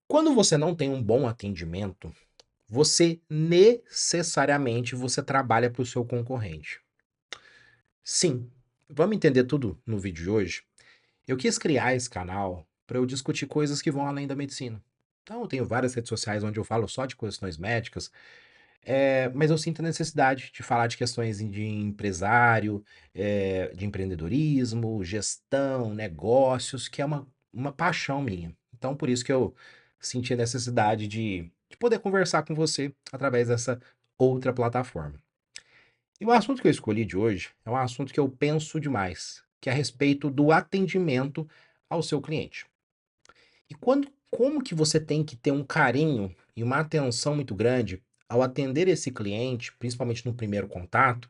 Quando você não tem um bom atendimento, você necessariamente você trabalha para o seu concorrente. Sim, vamos entender tudo no vídeo de hoje? Eu quis criar esse canal para eu discutir coisas que vão além da medicina. Então, eu tenho várias redes sociais onde eu falo só de questões médicas, mas eu sinto a necessidade de falar de questões de empresário, de empreendedorismo, gestão, negócios, que é uma paixão minha. Então, por isso que eu senti a necessidade de poder conversar com você através dessa outra plataforma. E o assunto que eu escolhi de hoje é um assunto que eu penso demais, que é a respeito do atendimento ao seu cliente. E como que você tem que ter um carinho e uma atenção muito grande ao atender esse cliente, principalmente no primeiro contato,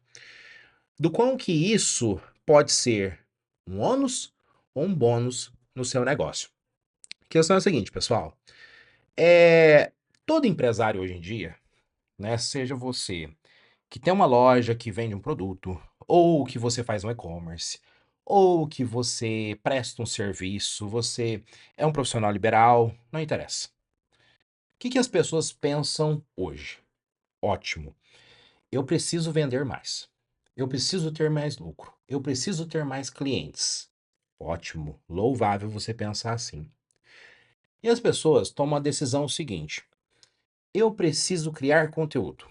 do quão que isso pode ser um ônus ou um bônus no seu negócio. A questão é a seguinte, pessoal. É, todo empresário hoje em dia, né, seja você que tem uma loja que vende um produto, ou que você faz um e-commerce, ou que você presta um serviço, você é um profissional liberal, não interessa. O que que as pessoas pensam hoje? Ótimo, eu preciso vender mais. Eu preciso ter mais lucro. Eu preciso ter mais clientes. Ótimo, louvável você pensar assim. E as pessoas tomam a decisão seguinte: eu preciso criar conteúdo.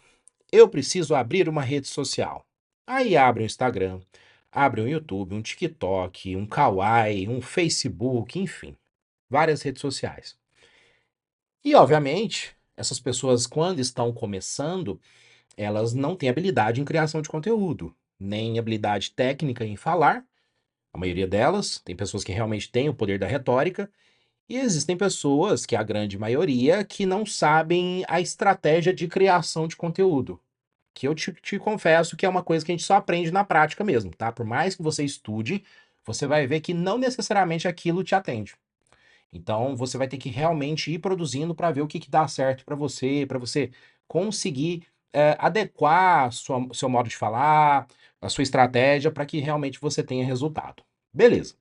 Eu preciso abrir uma rede social. Aí abre o Instagram, abre um YouTube, um TikTok, um Kawaii, um Facebook, enfim, várias redes sociais. E, obviamente, essas pessoas, quando estão começando, elas não têm habilidade em criação de conteúdo, nem habilidade técnica em falar. A maioria delas, tem pessoas que realmente têm o poder da retórica, e existem pessoas, que é a grande maioria, que não sabem a estratégia de criação de conteúdo. Que eu te confesso que é uma coisa que a gente só aprende na prática mesmo, tá? Por mais que você estude, você vai ver que não necessariamente aquilo te atende. Então, você vai ter que realmente ir produzindo para ver o que que dá certo para você conseguir, adequar seu modo de falar, a sua estratégia para que realmente você tenha resultado. Beleza.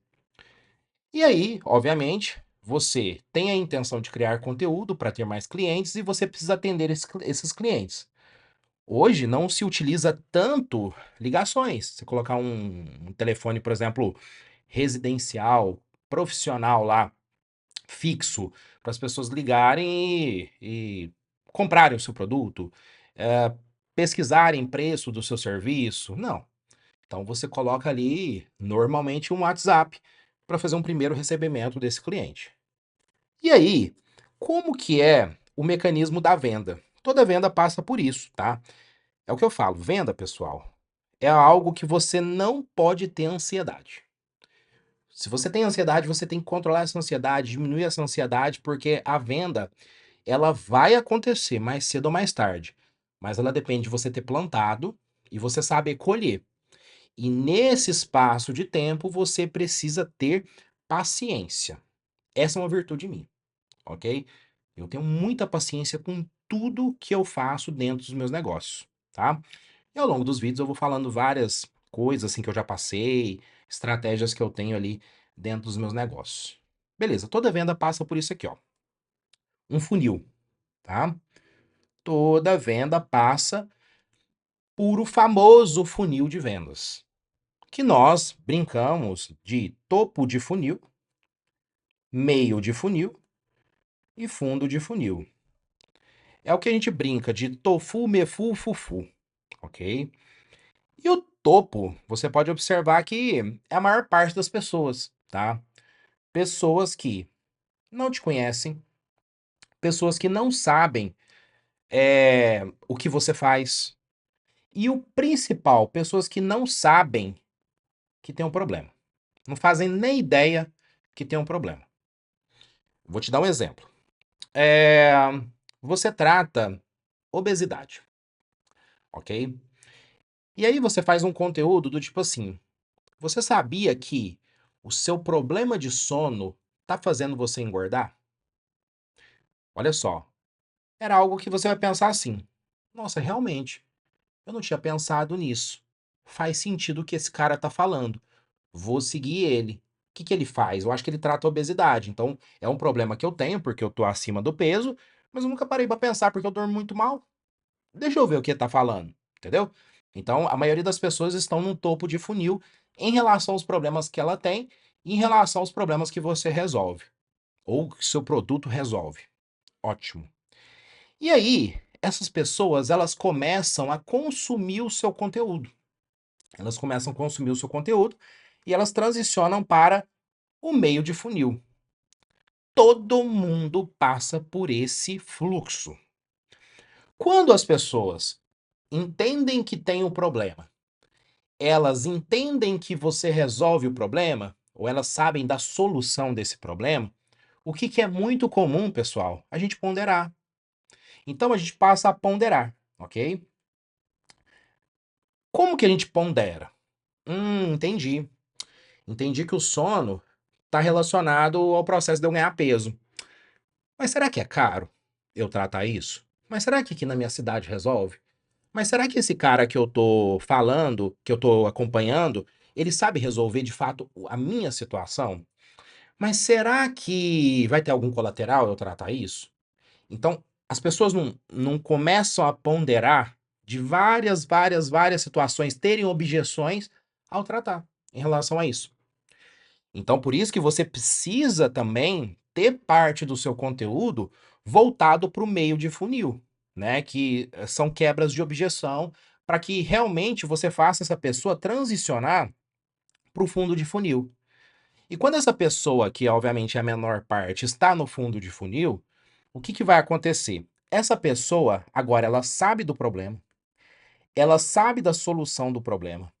E aí, obviamente, você tem a intenção de criar conteúdo para ter mais clientes e você precisa atender esses clientes. Hoje não se utiliza tanto ligações. Você colocar um telefone, por exemplo, residencial, profissional lá, fixo, para as pessoas ligarem e comprarem o seu produto, pesquisarem preço do seu serviço. Não. Então você coloca ali normalmente um WhatsApp para fazer um primeiro recebimento desse cliente. E aí, como que é o mecanismo da venda? Toda venda passa por isso, tá? É o que eu falo, venda, pessoal, é algo que você não pode ter ansiedade. Se você tem ansiedade, você tem que controlar essa ansiedade, diminuir essa ansiedade, porque a venda, ela vai acontecer mais cedo ou mais tarde, mas ela depende de você ter plantado e você saber colher. E nesse espaço de tempo, você precisa ter paciência. Essa é uma virtude minha, ok? Eu tenho muita paciência com tudo que eu faço dentro dos meus negócios, tá? E ao longo dos vídeos eu vou falando várias coisas assim que eu já passei, estratégias que eu tenho ali dentro dos meus negócios. Beleza, toda venda passa por isso aqui, ó. Um funil, tá? Toda venda passa por o famoso funil de vendas, que nós brincamos de topo de funil, meio de funil e fundo de funil. É o que a gente brinca de tofu, mefu, fufu, ok? E o topo, você pode observar que é a maior parte das pessoas, tá? Pessoas que não te conhecem, pessoas que não sabem o que você faz. E o principal, pessoas que não sabem que tem um problema. Não fazem nem ideia que tem um problema. Vou te dar um exemplo. É, você trata obesidade, ok? E aí você faz um conteúdo do tipo assim: você sabia que o seu problema de sono tá fazendo você engordar? Olha só, era algo que você vai pensar assim: nossa, realmente, eu não tinha pensado nisso. Faz sentido o que esse cara tá falando. Vou seguir ele. que ele faz? Eu acho que ele trata a obesidade. Então, é um problema que eu tenho, porque eu tô acima do peso, mas eu nunca parei para pensar, porque eu durmo muito mal. Deixa eu ver o que ele tá falando, entendeu? Então, a maioria das pessoas estão no topo de funil em relação aos problemas que ela tem e em relação aos problemas que você resolve, ou que seu produto resolve. Ótimo. E aí, essas pessoas, elas começam a consumir o seu conteúdo. Elas começam a consumir o seu conteúdo e elas transicionam para o meio de funil. Todo mundo passa por esse fluxo. Quando as pessoas entendem que tem um problema, elas entendem que você resolve o problema, ou elas sabem da solução desse problema, o que, que é muito comum, pessoal? A gente ponderar. Então a gente passa a ponderar, ok? Como que a gente pondera? Entendi. Entendi que o sono está relacionado ao processo de eu ganhar peso. Mas será que é caro eu tratar isso? Mas será que aqui na minha cidade resolve? Mas será que esse cara que eu tô falando, que eu tô acompanhando, ele sabe resolver de fato a minha situação? Mas será que vai ter algum colateral eu tratar isso? Então, as pessoas não começam a ponderar de várias situações, terem objeções ao tratar em relação a isso. Então, por isso que você precisa também ter parte do seu conteúdo voltado para o meio de funil, né? Que são quebras de objeção, para que realmente você faça essa pessoa transicionar para o fundo de funil. E quando essa pessoa, que obviamente é a menor parte, está no fundo de funil, o que, que vai acontecer? Essa pessoa, agora, ela sabe do problema, ela sabe da solução do problema,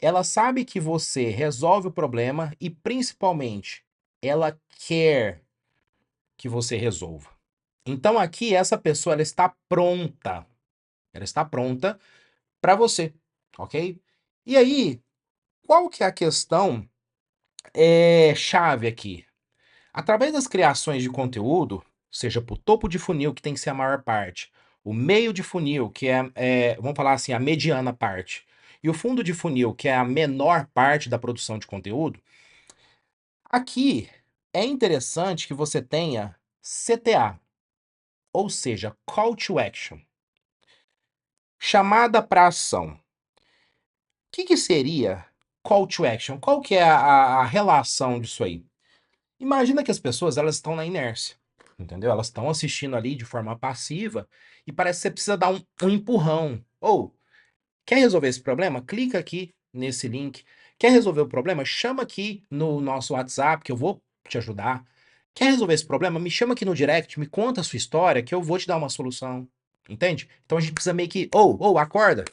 ela sabe que você resolve o problema e, principalmente, ela quer que você resolva. Então, aqui, essa pessoa, ela está pronta para você, ok? E aí, qual que é a questão chave aqui? Através das criações de conteúdo, seja para o topo de funil, que tem que ser a maior parte, o meio de funil, que vamos falar assim, a mediana parte, e o fundo de funil, que é a menor parte da produção de conteúdo, aqui é interessante que você tenha CTA, ou seja, Call to Action, chamada para ação. O que seria Call to Action? Qual que é a relação disso aí? Imagina que as pessoas elas estão na inércia, entendeu? Elas estão assistindo ali de forma passiva e parece que você precisa dar um empurrão. Ou, quer resolver esse problema? Clica aqui nesse link. Quer resolver o problema? Chama aqui no nosso WhatsApp que eu vou te ajudar. Quer resolver esse problema? Me chama aqui no direct, me conta a sua história que eu vou te dar uma solução. Entende? Então a gente precisa meio que, acorda,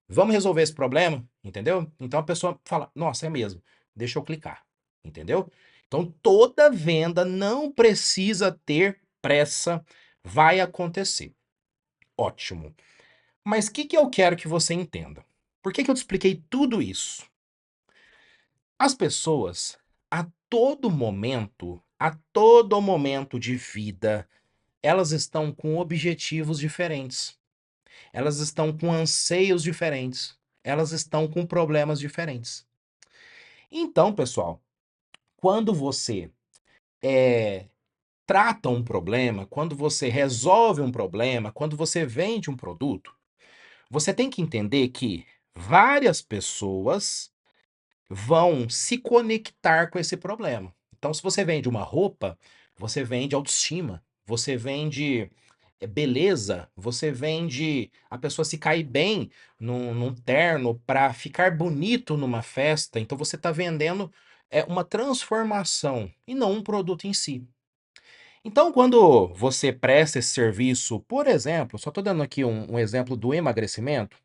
vamos resolver esse problema, entendeu? Então a pessoa fala, nossa, é mesmo, deixa eu clicar, entendeu? Então toda venda não precisa ter pressa, vai acontecer. Ótimo. Mas o que, que eu quero que você entenda? Por que, que eu te expliquei tudo isso? As pessoas, a todo momento de vida, elas estão com objetivos diferentes. Elas estão com anseios diferentes. Elas estão com problemas diferentes. Então, pessoal, quando você eh, trata um problema, quando você resolve um problema, quando você vende um produto, você tem que entender que várias pessoas vão se conectar com esse problema. Então, se você vende uma roupa, você vende autoestima, você vende beleza, você vende a pessoa se cair bem num terno para ficar bonito numa festa. Então, você está vendendo uma transformação e não um produto em si. Então, quando você presta esse serviço, por exemplo, só estou dando aqui um exemplo do emagrecimento.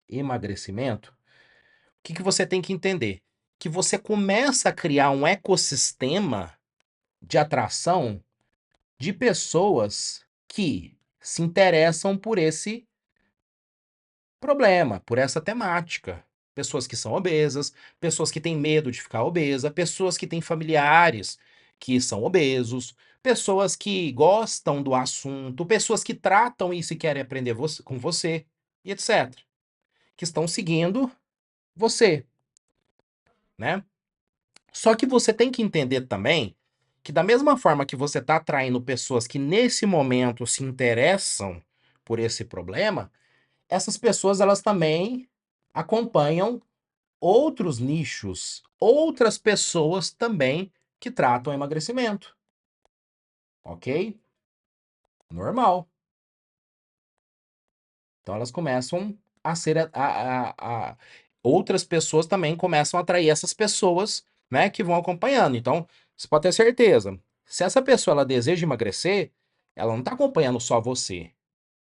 Emagrecimento. O que, que você tem que entender? Que você começa a criar um ecossistema de atração de pessoas que se interessam por esse problema, por essa temática. Pessoas que são obesas, pessoas que têm medo de ficar obesa, pessoas que têm familiares que são obesos, pessoas que gostam do assunto, pessoas que tratam isso e querem aprender com você, e etc. Que estão seguindo você, né? Só que você tem que entender também que da mesma forma que você está atraindo pessoas que nesse momento se interessam por esse problema, essas pessoas elas também acompanham outros nichos, outras pessoas também que tratam emagrecimento, ok? Normal. Então elas começam a ser outras pessoas também começam a atrair essas pessoas, né, que vão acompanhando. Então, você pode ter certeza, se essa pessoa ela deseja emagrecer, ela não está acompanhando só você,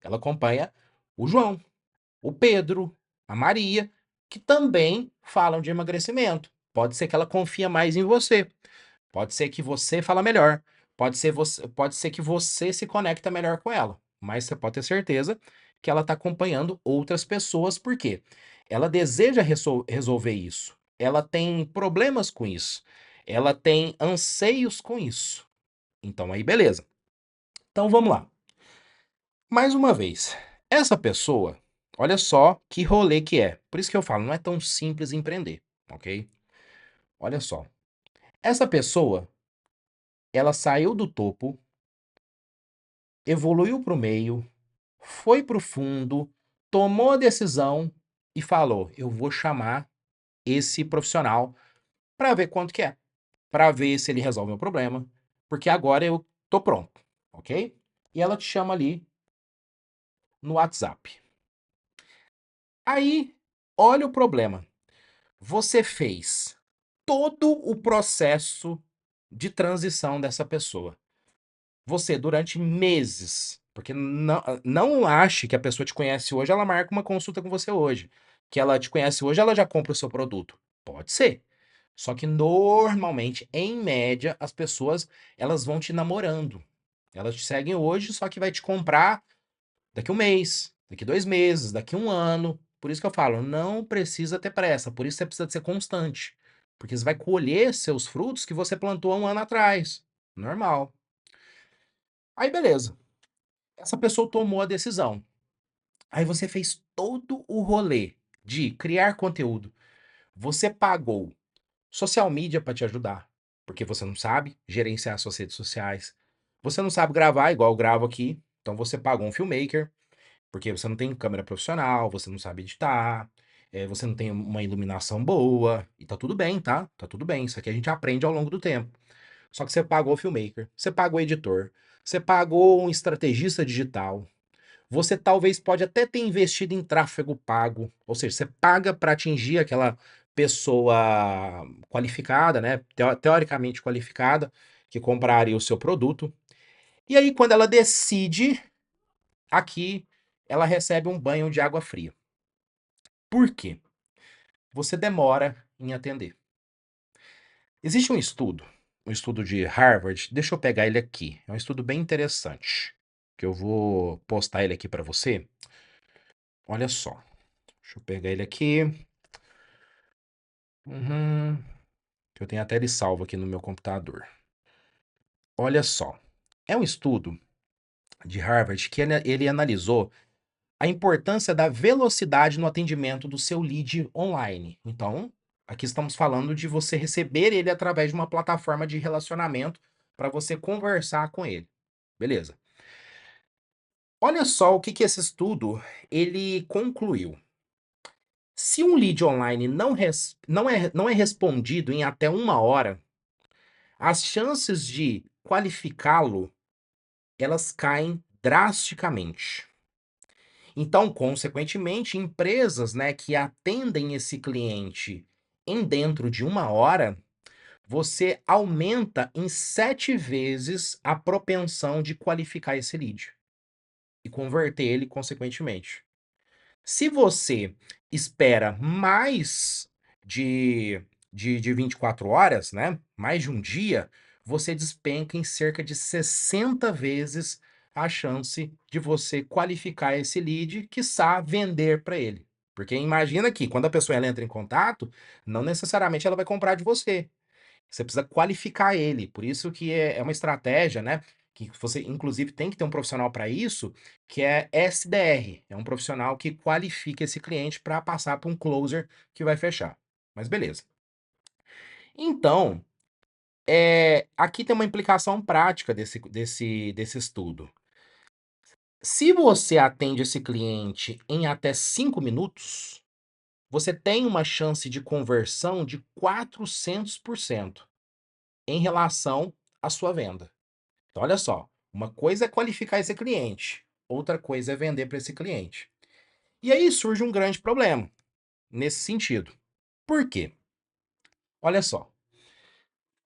ela acompanha o João, o Pedro, a Maria, que também falam de emagrecimento. Pode ser que ela confia mais em você. Pode ser que você fala melhor. Pode ser que você se conecta melhor com ela. Mas você pode ter certeza que ela está acompanhando outras pessoas, por quê? Ela deseja resolver isso. Ela tem problemas com isso. Ela tem anseios com isso. Então aí, beleza. Então vamos lá. Mais uma vez, essa pessoa, olha só que rolê que é. Por isso que eu falo, não é tão simples empreender, ok? Olha só. Essa pessoa, ela saiu do topo, evoluiu para o meio, foi para o fundo, tomou a decisão e falou: eu vou chamar esse profissional para ver quanto que é, para ver se ele resolve o meu problema, porque agora eu tô pronto, ok? E ela te chama ali no WhatsApp. Aí, olha o problema. Você fez todo o processo de transição dessa pessoa. Você, durante meses, porque não ache que a pessoa te conhece hoje, ela marca uma consulta com você hoje. Que ela te conhece hoje, ela já compra o seu produto. Pode ser. Só que normalmente, em média, as pessoas elas vão te namorando. Elas te seguem hoje, só que vai te comprar daqui um mês, daqui 2 meses, daqui um ano. Por isso que eu falo, não precisa ter pressa. Por isso você precisa ser constante. Porque você vai colher seus frutos que você plantou há um ano atrás. Normal. Aí, beleza. Essa pessoa tomou a decisão. Aí você fez todo o rolê de criar conteúdo. Você pagou social media para te ajudar, porque você não sabe gerenciar suas redes sociais. Você não sabe gravar igual eu gravo aqui. Então você pagou um filmmaker, porque você não tem câmera profissional, você não sabe editar, você não tem uma iluminação boa. E tá tudo bem, tá? Tá tudo bem. Isso aqui a gente aprende ao longo do tempo. Só que você pagou o filmmaker, você pagou o editor, você pagou um estrategista digital, você talvez pode até ter investido em tráfego pago, ou seja, você paga para atingir aquela pessoa qualificada, né? Teoricamente qualificada, que compraria o seu produto. E aí, quando ela decide, aqui ela recebe um banho de água fria. Por quê? Você demora em atender. Existe um estudo de Harvard, deixa eu pegar ele aqui. É um estudo bem interessante, que eu vou postar ele aqui para você. Olha só. Deixa eu pegar ele aqui. Uhum. Eu tenho até ele salvo aqui no meu computador. Olha só. É um estudo de Harvard que ele analisou a importância da velocidade no atendimento do seu lead online. Então, aqui estamos falando de você receber ele através de uma plataforma de relacionamento para você conversar com ele. Beleza. Olha só o que esse estudo ele concluiu. Se um lead online não é respondido em até 1 hora, as chances de qualificá-lo, elas caem drasticamente. Então, consequentemente, empresas, né, que atendem esse cliente em dentro de 1 hora, você aumenta em 7 vezes a propensão de qualificar esse lead e converter ele consequentemente. Se você espera mais de, de 24 horas, né? Mais de um dia, você despenca em cerca de 60 vezes a chance de você qualificar esse lead, quiçá vender para ele. Porque imagina que quando a pessoa ela entra em contato, não necessariamente ela vai comprar de você. Você precisa qualificar ele. Por isso que é uma estratégia, né? Que você, inclusive, tem que ter um profissional para isso, que é SDR. É um profissional que qualifica esse cliente para passar para um closer que vai fechar. Mas beleza. Então, aqui tem uma implicação prática desse estudo. Se você atende esse cliente em até 5 minutos, você tem uma chance de conversão de 400% em relação à sua venda. Então, olha só, uma coisa é qualificar esse cliente, outra coisa é vender para esse cliente. E aí surge um grande problema nesse sentido. Por quê? Olha só,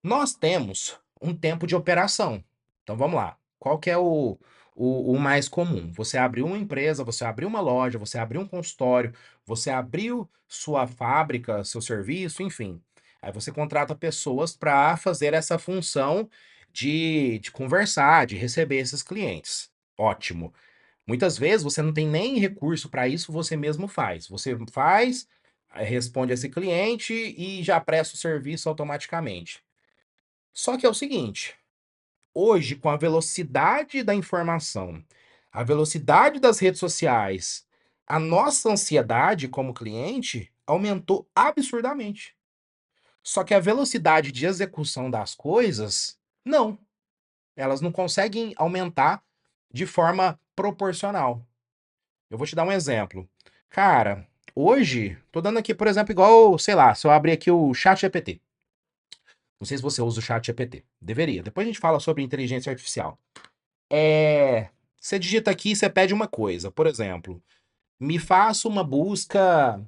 nós temos um tempo de operação. Então vamos lá. Qual que é o mais comum? Você abriu uma empresa, você abriu uma loja, você abriu um consultório, você abriu sua fábrica, seu serviço, enfim. Aí você contrata pessoas para fazer essa função de conversar, de receber esses clientes. Ótimo. Muitas vezes você não tem nem recurso para isso, você mesmo faz. Você faz, responde a esse cliente e já presta o serviço automaticamente. Só que é o seguinte, hoje, com a velocidade da informação, a velocidade das redes sociais, a nossa ansiedade como cliente aumentou absurdamente. Só que a velocidade de execução das coisas, não. Elas não conseguem aumentar de forma proporcional. Eu vou te dar um exemplo. Cara, hoje, tô dando aqui, por exemplo, igual, sei lá, se eu abrir aqui o ChatGPT. Não sei se você usa o ChatGPT. Deveria. Depois a gente fala sobre inteligência artificial. Você digita aqui e você pede uma coisa. Por exemplo, me faça uma busca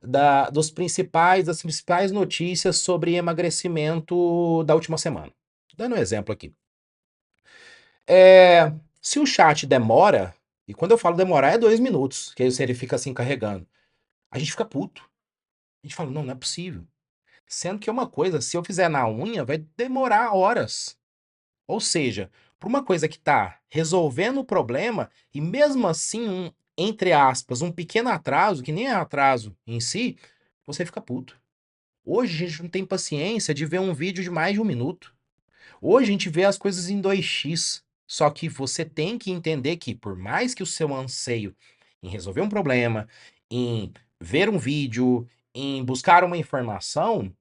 das principais notícias sobre emagrecimento da última semana. Dando um exemplo aqui. Se o chat demora, e quando eu falo demorar é 2 minutos, que aí ele fica assim carregando, a gente fica puto. A gente fala, não, não é possível. Sendo que é uma coisa, se eu fizer na unha, vai demorar horas. Ou seja, para uma coisa que está resolvendo o problema, e mesmo assim, entre aspas, um pequeno atraso, que nem é atraso em si, você fica puto. Hoje a gente não tem paciência de ver um vídeo de mais de 1 minuto. Hoje a gente vê as coisas em 2x. Só que você tem que entender que, por mais que o seu anseio em resolver um problema, em ver um vídeo, em buscar uma informação,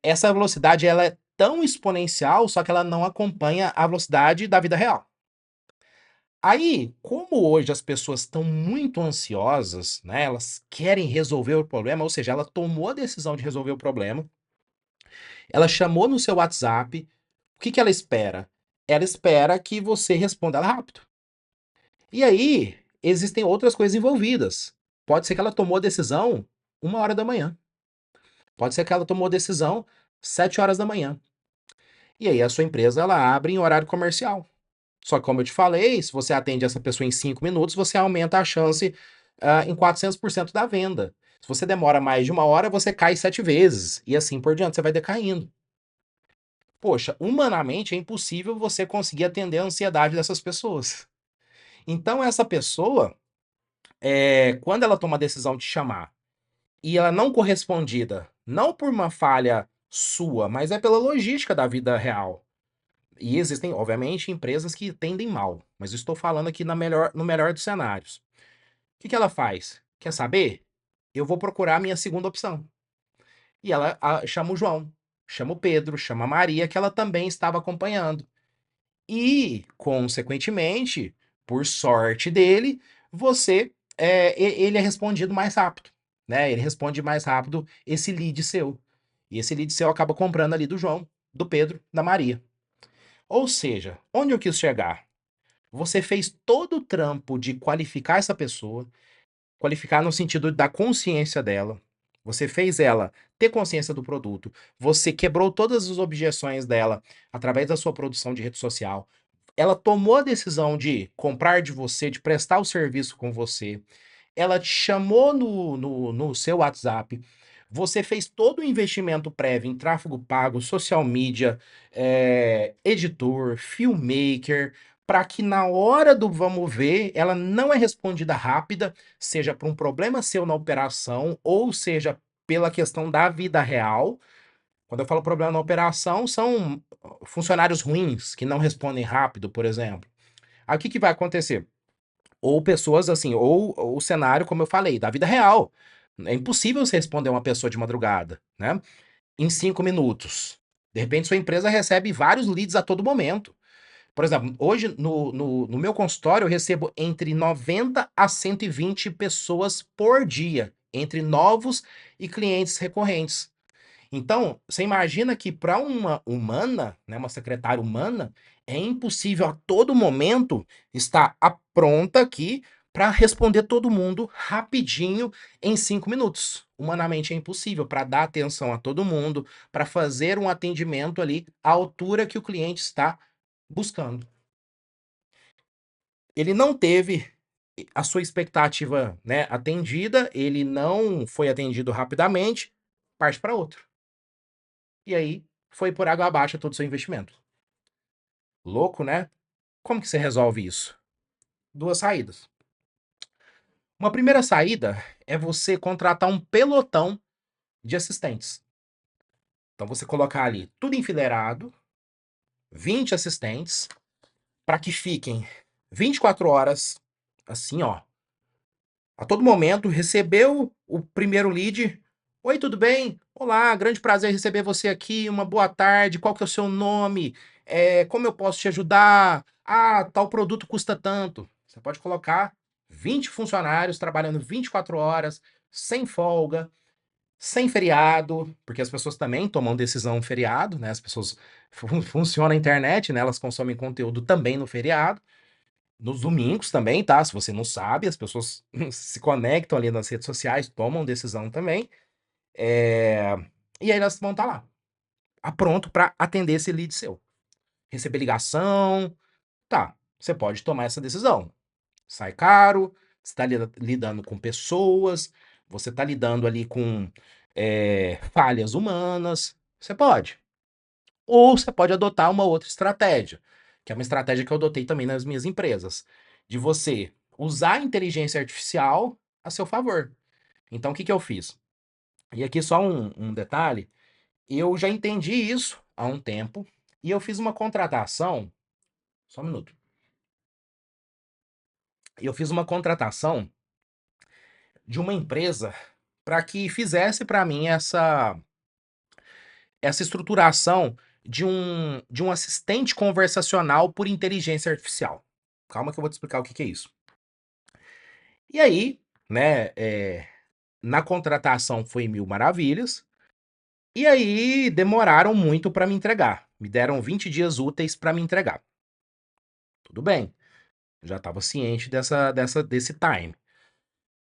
essa velocidade ela é tão exponencial, só que ela não acompanha a velocidade da vida real. Aí, como hoje as pessoas estão muito ansiosas, né? Elas querem resolver o problema, ou seja, ela tomou a decisão de resolver o problema, ela chamou no seu WhatsApp, o que que ela espera? Ela espera que você responda ela rápido. E aí, existem outras coisas envolvidas. Pode ser que ela tomou a decisão 1 hora da manhã. Pode ser que ela tomou a decisão 7 horas da manhã. E aí a sua empresa ela abre em horário comercial. Só que como eu te falei, se você atende essa pessoa em 5 minutos, você aumenta a chance em 400% da venda. Se você demora mais de 1 hora, você cai 7 vezes. E assim por diante, você vai decaindo. Poxa, humanamente é impossível você conseguir atender a ansiedade dessas pessoas. Então essa pessoa, quando ela toma a decisão de chamar e ela não correspondida, não por uma falha sua, mas é pela logística da vida real. E existem, obviamente, empresas que atendem mal, mas eu estou falando aqui no melhor dos cenários. O que que ela faz? Quer saber? Eu vou procurar a minha segunda opção. E ela chama o João, chama o Pedro, chama a Maria, que ela também estava acompanhando. E, consequentemente, por sorte dele, ele é respondido mais rápido, né? Ele responde mais rápido esse lead seu. E esse lead seu acaba comprando ali do João, do Pedro, da Maria. Ou seja, onde eu quis chegar? Você fez todo o trampo de qualificar essa pessoa, qualificar no sentido da consciência dela. Você fez ela ter consciência do produto. Você quebrou todas as objeções dela através da sua produção de rede social. Ela tomou a decisão de comprar de você, de prestar o serviço com você. Ela te chamou no seu WhatsApp. Você fez todo o investimento prévio em tráfego pago, social media, editor, filmmaker, para que na hora do vamos ver, ela não é respondida rápida, seja por um problema seu na operação, ou seja pela questão da vida real. Quando eu falo problema na operação, são funcionários ruins que não respondem rápido, por exemplo. Aí o que que vai acontecer? Ou pessoas assim, ou o cenário, como eu falei, da vida real. É impossível você responder uma pessoa de madrugada, né? Em 5 minutos. De repente, sua empresa recebe vários leads a todo momento. Por exemplo, hoje no meu consultório eu recebo entre 90 a 120 pessoas por dia, entre novos e clientes recorrentes. Então, você imagina que para uma humana, né, uma secretária humana, é impossível a todo momento estar pronta aqui para responder todo mundo rapidinho em 5 minutos. Humanamente é impossível para dar atenção a todo mundo, para fazer um atendimento ali à altura que o cliente está buscando. Ele não teve a sua expectativa, né, atendida, ele não foi atendido rapidamente, parte para outro. E aí foi por água abaixo todo o seu investimento. Louco, né? Como que você resolve isso? Duas saídas. Uma primeira saída é você contratar um pelotão de assistentes. Então você colocar ali tudo enfileirado, 20 assistentes, para que fiquem 24 horas assim, ó, a todo momento, recebeu o primeiro lead. Oi, tudo bem? Olá, grande prazer em receber você aqui. Uma boa tarde. Qual que é o seu nome? Como eu posso te ajudar? Ah, tal produto custa tanto. Você pode colocar 20 funcionários trabalhando 24 horas, sem folga, sem feriado, porque as pessoas também tomam decisão no feriado, né? As pessoas funcionam a internet, né? Elas consomem conteúdo também no feriado. Nos domingos também, tá? Se você não sabe, as pessoas se conectam ali nas redes sociais, tomam decisão também. eh, E aí elas vão estar lá, pronto para atender esse lead seu. Receber ligação, tá. Você pode tomar essa decisão. Sai caro, você está lidando com pessoas, você está lidando ali com falhas humanas. Você pode. Ou você pode adotar uma outra estratégia, que é uma estratégia que eu adotei também nas minhas empresas, de você usar a inteligência artificial a seu favor. Então, o que que eu fiz? E aqui só um detalhe, eu já entendi isso há um tempo e eu fiz uma contratação, só um minuto, eu fiz uma contratação de uma empresa para que fizesse para mim essa estruturação de um assistente conversacional por inteligência artificial. Calma que eu vou te explicar o que que é isso. E aí, né, na contratação foi mil maravilhas, e aí demoraram muito para me entregar. Me deram 20 dias úteis para me entregar. Tudo bem, já estava ciente desse time.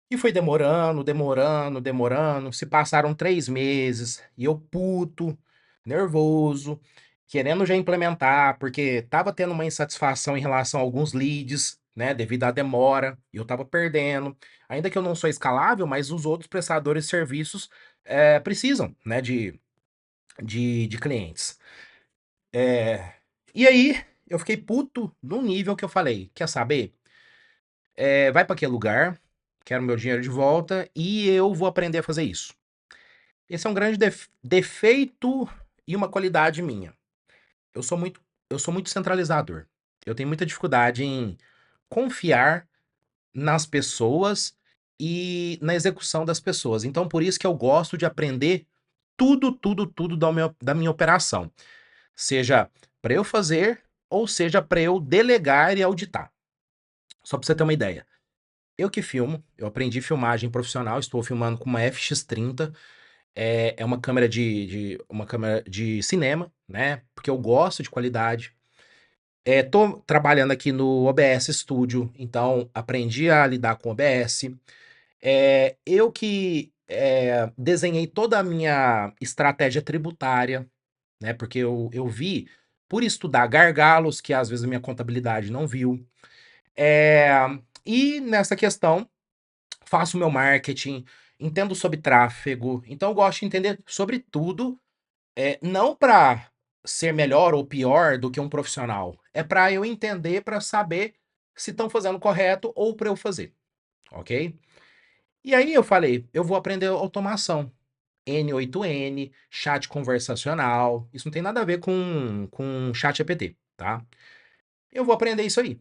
E foi demorando, demorando, demorando. Se passaram 3 meses e eu puto, nervoso, querendo já implementar, porque tava tendo uma insatisfação em relação a alguns leads, né, devido à demora, e eu tava perdendo. Ainda que eu não sou escalável, mas os outros prestadores de serviços precisam, né, de clientes. É, e aí, eu fiquei puto num nível que eu falei: quer saber? Vai para aquele lugar, quero meu dinheiro de volta e eu vou aprender a fazer isso. Esse é um grande defeito e uma qualidade minha. Eu sou muito, eu sou muito centralizador. Eu tenho muita dificuldade em confiar nas pessoas e na execução das pessoas. Então, por isso que eu gosto de aprender tudo, tudo, tudo da minha operação. Seja para eu fazer ou seja para eu delegar e auditar. Só para você ter uma ideia. Eu que filmo, eu aprendi filmagem profissional, estou filmando com uma FX30, é uma câmera de cinema, né? Porque eu gosto de qualidade. Tô trabalhando aqui no OBS Studio, então aprendi a lidar com OBS. Eu que desenhei toda a minha estratégia tributária, né? Porque eu vi, por estudar gargalos que às vezes a minha contabilidade não viu. É, e nessa questão faço meu marketing, entendo sobre tráfego, então eu gosto de entender sobre tudo, não para ser melhor ou pior do que um profissional, é para eu entender, para saber se estão fazendo correto ou para eu fazer, ok? E aí eu falei, eu vou aprender automação, N8N, chat conversacional, isso não tem nada a ver com chat GPT, tá? Eu vou aprender isso aí.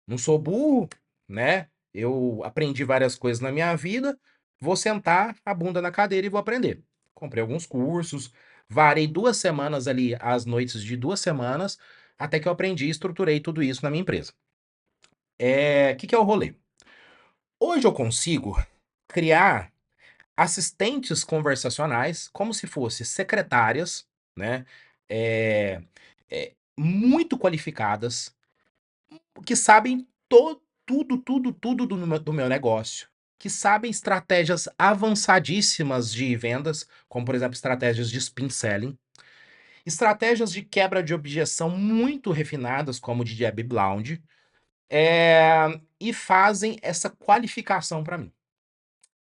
Não sou burro, né? Eu aprendi várias coisas na minha vida, vou sentar a bunda na cadeira e vou aprender. Comprei alguns cursos, varei 2 semanas ali, as noites de 2 semanas, até que eu aprendi e estruturei tudo isso na minha empresa. Que é o rolê? Hoje eu consigo criar assistentes conversacionais como se fossem secretárias, né, muito qualificadas, que sabem tudo do meu negócio, que sabem estratégias avançadíssimas de vendas, como por exemplo estratégias de spin selling, estratégias de quebra de objeção muito refinadas, como de jab blind, e fazem essa qualificação para mim.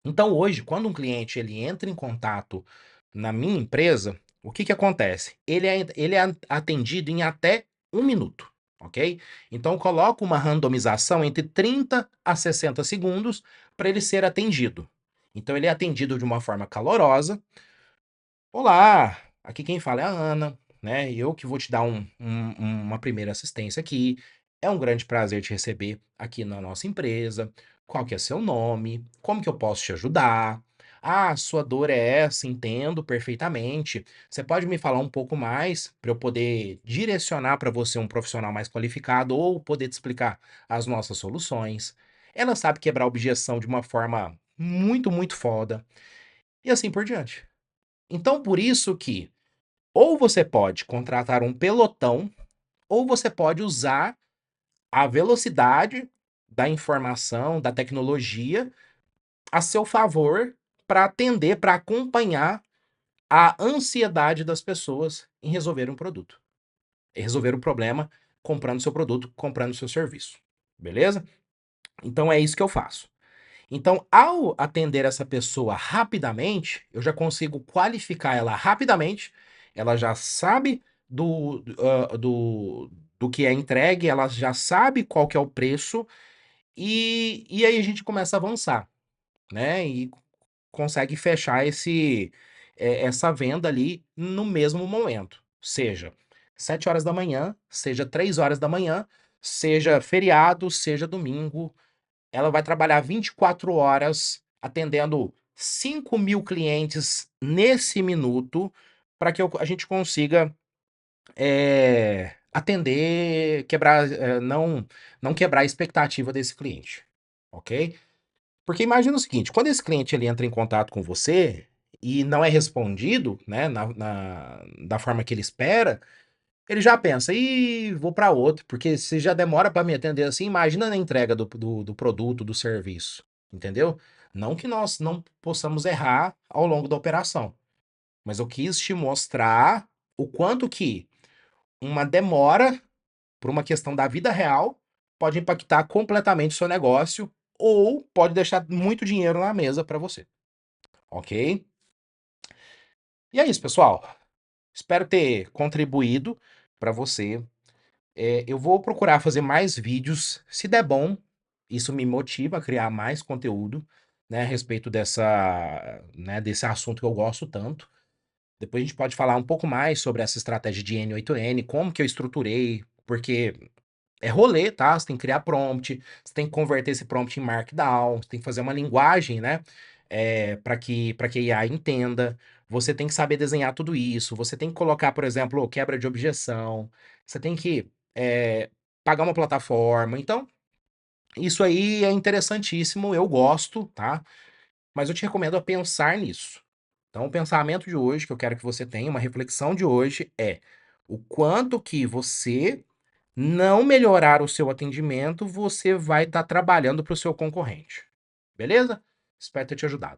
Então hoje, quando um cliente ele entra em contato na minha empresa, o que que acontece? Ele é atendido em até 1 minuto, ok? Então eu coloco uma randomização entre 30 a 60 segundos para ele ser atendido. Então ele é atendido de uma forma calorosa. Olá, aqui quem fala é a Ana, né? Eu que vou te dar uma primeira assistência aqui. É um grande prazer te receber aqui na nossa empresa. Qual que é seu nome? Como que eu posso te ajudar? Ah, sua dor é essa, entendo perfeitamente. Você pode me falar um pouco mais para eu poder direcionar para você um profissional mais qualificado ou poder te explicar as nossas soluções. Ela sabe quebrar objeção de uma forma muito, muito foda. E assim por diante. Então, por isso que ou você pode contratar um pelotão, ou você pode usar a velocidade da informação, da tecnologia a seu favor para atender, para acompanhar a ansiedade das pessoas em resolver um produto, em resolver o problema comprando seu produto, comprando seu serviço. Beleza? Então é isso que eu faço. Então, ao atender essa pessoa rapidamente, eu já consigo qualificar ela rapidamente, ela já sabe do que é entregue, ela já sabe qual que é o preço, e aí a gente começa a avançar, né? E consegue fechar essa venda ali no mesmo momento. Seja 7 horas da manhã, seja 3 horas da manhã, seja feriado, seja domingo, ela vai trabalhar 24 horas atendendo 5.000 clientes nesse minuto para que a gente consiga atender, quebrar, não quebrar a expectativa desse cliente, ok? Porque imagina o seguinte, quando esse cliente ele entra em contato com você e não é respondido, né, da forma que ele espera, ele já pensa: "Ih, vou para outro", porque se já demora para me atender assim, imagina na entrega do produto, do serviço, entendeu? Não que nós não possamos errar ao longo da operação, mas eu quis te mostrar o quanto que uma demora, por uma questão da vida real, pode impactar completamente o seu negócio ou pode deixar muito dinheiro na mesa para você, ok? E é isso, pessoal. Espero ter contribuído para você. Eu vou procurar fazer mais vídeos, se der bom, isso me motiva a criar mais conteúdo, né, a respeito desse assunto que eu gosto tanto. Depois a gente pode falar um pouco mais sobre essa estratégia de N8N, como que eu estruturei, porque é rolê, tá? Você tem que criar prompt, você tem que converter esse prompt em Markdown, você tem que fazer uma linguagem, né? Para que a IA entenda. Você tem que saber desenhar tudo isso. Você tem que colocar, por exemplo, quebra de objeção. Você tem que pagar uma plataforma. Então, isso aí é interessantíssimo. Eu gosto, tá? Mas eu te recomendo a pensar nisso. Então, o pensamento de hoje que eu quero que você tenha, uma reflexão de hoje é o quanto que você não melhorar o seu atendimento, você vai estar trabalhando para o seu concorrente. Beleza? Espero ter te ajudado.